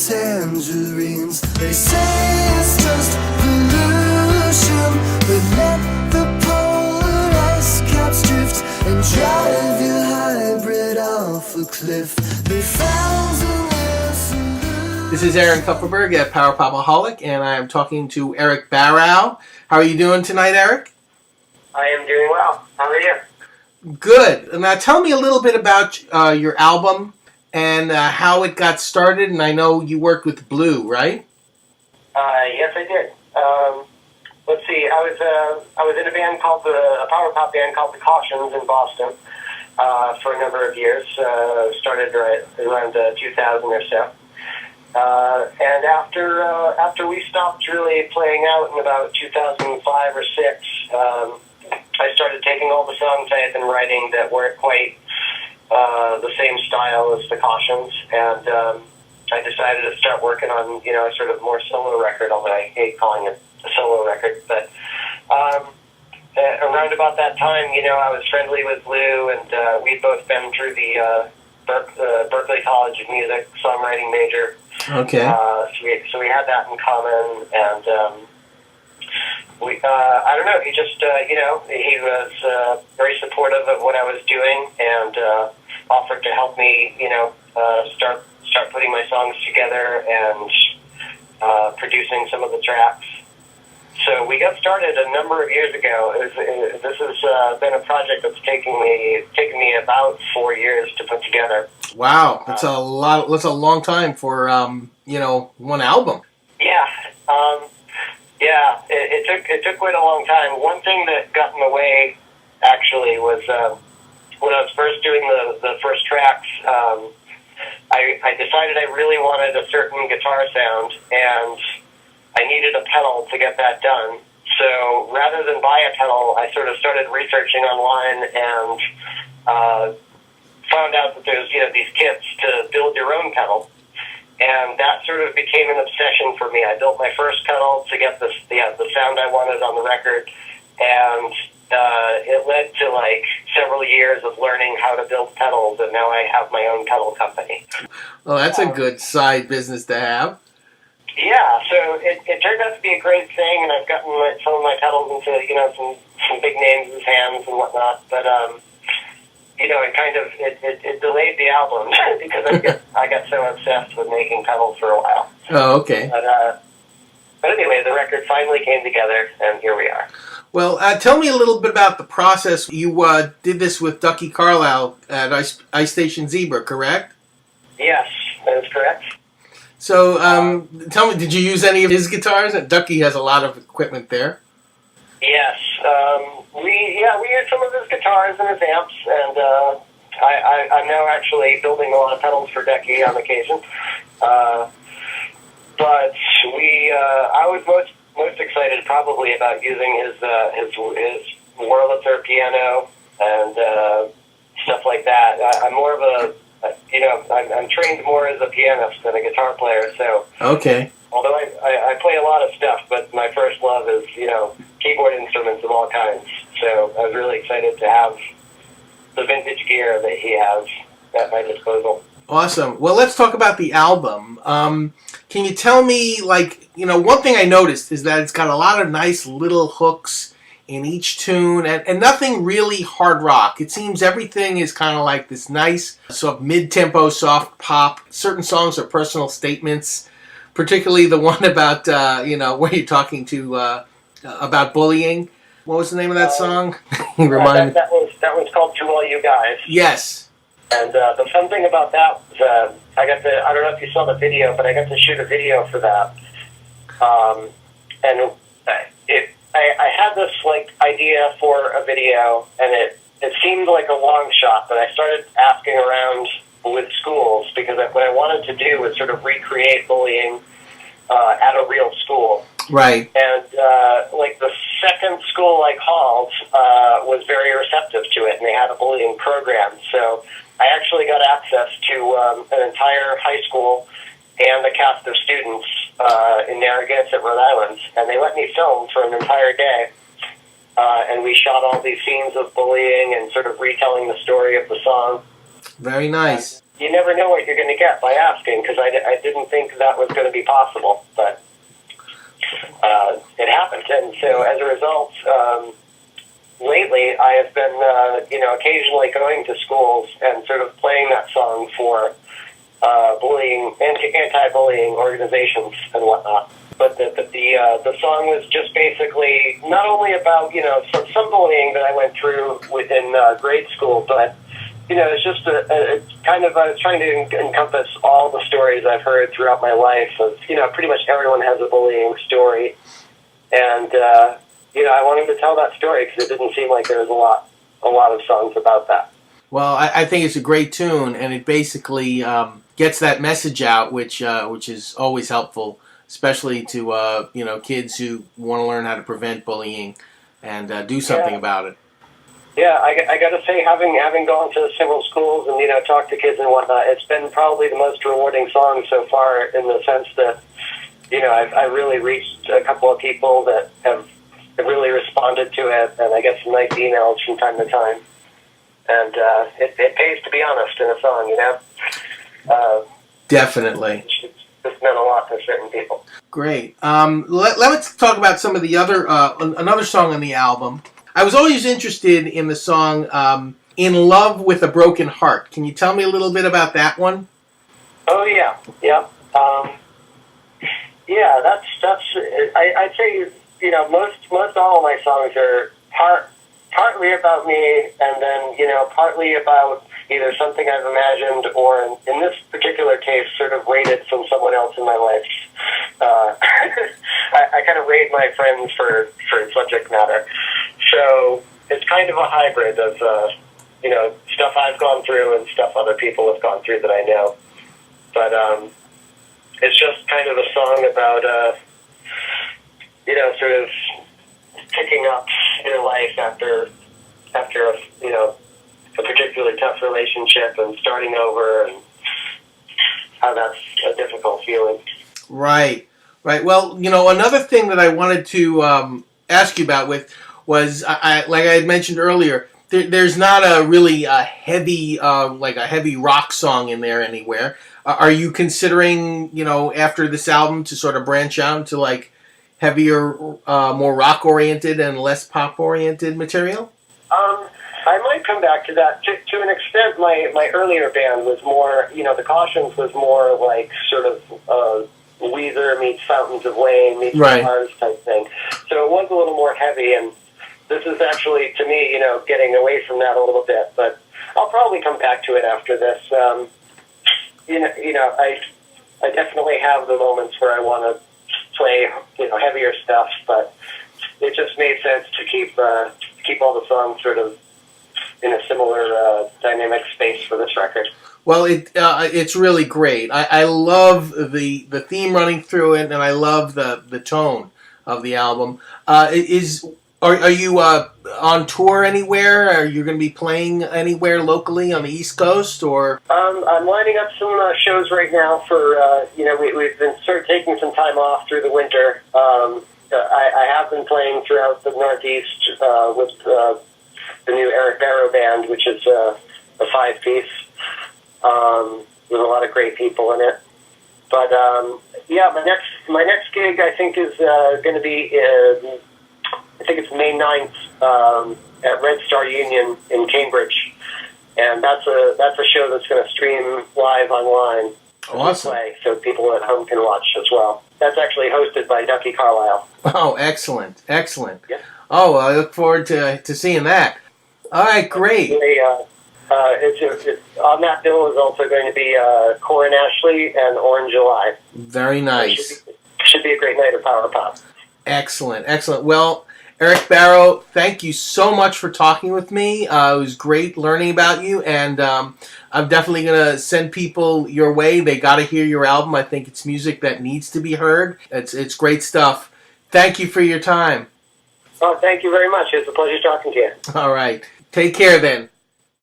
tangerines. They say it's just pollution, but let the polar ice caps drift and drive your hybrid off a cliff. They found a solution. This is Aaron Kupferberg at Popaholic, and I am talking to Eric Barao. How are you doing tonight, Eric? I am doing well. How are you? Good. Now tell me a little bit about your album and how it got started. And I know you worked with Blue, right? Yes, I did. Let's see. I was in a band called a power pop band called the Cautions in Boston for a number of years. Started right around 2000 or so. And after we stopped really playing out in about 2005 or 6, I started taking all the songs I had been writing that weren't quite the same style as the Cautions, and I decided to start working on, a sort of more solo record, although I hate calling it a solo record. But around about that time, I was friendly with Lou, and we'd both been through the Berklee College of Music songwriting major. Okay. So we had that in common, and I don't know, he just, he was very supportive of what I was doing and offered to help me, start putting my songs together and producing some of the tracks. So we got started a number of years ago. This has been a project that's taken me about 4 years to put together. Wow, that's a lot. That's a long time for one album. Yeah. Yeah, it took quite a long time. One thing that got in the way, actually, was when I was first doing the first tracks, I decided I really wanted a certain guitar sound, and I needed a pedal to get that done. So rather than buy a pedal, I sort of started researching online and found out that there's these kits to build your own pedal. And that sort of became an obsession for me. I built my first pedal to get the sound I wanted on the record, and it led to several years of learning how to build pedals, and now I have my own pedal company. Well, that's a good side business to have. Yeah, so it turned out to be a great thing, and I've gotten some of my pedals into some big names' hands and whatnot, but it delayed the album because I got so obsessed with making pedals for a while. Oh, okay. But anyway, the record finally came together, and here we are. Well, tell me a little bit about the process. You did this with Ducky Carlisle at Ice Station Zebra, correct? Yes, that is correct. So, tell me, did you use any of his guitars? Ducky has a lot of equipment there. Yes, we used some of his guitars and his amps, and I'm now actually building a lot of pedals for Ducky on occasion. But I was most excited probably about using his Wurlitzer piano and stuff like that. I'm more of I'm trained more as a pianist than a guitar player, so. Okay. Although I play a lot of stuff, but my first love is, keyboard instruments of all kinds. So I was really excited to have the vintage gear that he has at my disposal. Awesome. Well, let's talk about the album. Can you tell me, one thing I noticed is that it's got a lot of nice little hooks in each tune, and nothing really hard rock. It seems everything is kind of like this nice sort of mid-tempo soft pop. Certain songs are personal statements, particularly the one about, where you're talking to about bullying. What was the name of that song? Remind me. That one's called To All You Guys. Yes. And the fun thing about that was I don't know if you saw the video, but I got to shoot a video for that. And I had this idea for a video, and it seemed like a long shot, but I started asking around with schools because what I wanted to do was sort of recreate bullying at a real school. Right. And the second school I called was very receptive to it, and they had a bullying program. So I actually got access to an entire high school and a cast of students in Narragansett, Rhode Island, and they let me film for an entire day. And we shot all these scenes of bullying and sort of retelling the story of the song. Very nice. you never know what you're going to get by asking, because I didn't think that was going to be possible, but it happened. And so as a result, lately I have been, occasionally going to schools and sort of playing that song for bullying, anti-bullying organizations and whatnot. But the song was just basically not only about, some bullying that I went through within grade school, but it's just I was trying to encompass all the stories I've heard throughout my life of, pretty much everyone has a bullying story. And, I wanted to tell that story because it didn't seem like there was a lot of songs about that. Well, I think it's a great tune, and it basically gets that message out, which is always helpful, especially to, kids who want to learn how to prevent bullying and do something about it. Yeah, I got to say, having gone to several schools and talked to kids and whatnot, it's been probably the most rewarding song so far, in the sense that I've really reached a couple of people that have really responded to it, and I get some nice emails from time to time. And it pays to be honest in a song, Definitely. It's meant a lot to certain people. Great. Let's talk about some of the other another song on the album. I was always interested in the song "In Love with a Broken Heart." Can you tell me a little bit about that one? Oh yeah. That's. I'd say most all of my songs are partly about me, and then partly about either something I've imagined, or in this particular case, sort of raided from someone else in my life. I kind of raid my friends for subject matter. So it's kind of a hybrid of, stuff I've gone through and stuff other people have gone through that I know. But it's just kind of a song about, sort of picking up your life after a particularly tough relationship and starting over, and how that's a difficult feeling. Right. Well, another thing that I wanted to ask you about was, like I had mentioned earlier, there's not a really heavy, like a heavy rock song in there anywhere. Are you considering, after this album, to sort of branch out to like heavier, more rock-oriented and less pop-oriented material? I might come back to that. To an extent, my earlier band was more, the Cautions was more like sort of Weezer meets Fountains of Wayne meets Cars type thing. So it was a little more heavy, and this is actually, to me, getting away from that a little bit. But I'll probably come back to it after this. I definitely have the moments where I want to play, heavier stuff, but it just made sense to keep all the songs sort of in a similar dynamic space for this record. Well, it's really great. I love the theme running through it, and I love the tone of the album. Are you on tour anywhere? Are you going to be playing anywhere locally on the East Coast, or? I'm lining up some shows right now for we've been sort of taking some time off through the winter. I have been playing throughout the Northeast with the new Eric Barao band, which is a 5-piece. With a lot of great people in it. But my next gig I think is going to be I think it's May 9th at Red Star Union in Cambridge, and that's a show that's going to stream live online. Awesome. So people at home can watch as well. That's actually hosted by Ducky Carlisle. Oh, excellent. Yeah. Oh, I look forward to seeing that. All right, great. It's on that bill is also going to be Corin Ashley and Orange July. Very nice. Should be a great night of power pop. Excellent. Well, Eric Barao, thank you so much for talking with me. It was great learning about you, and I'm definitely going to send people your way. They got to hear your album. I think it's music that needs to be heard. It's great stuff. Thank you for your time. Oh, thank you very much. It was a pleasure talking to you. All right. Take care then.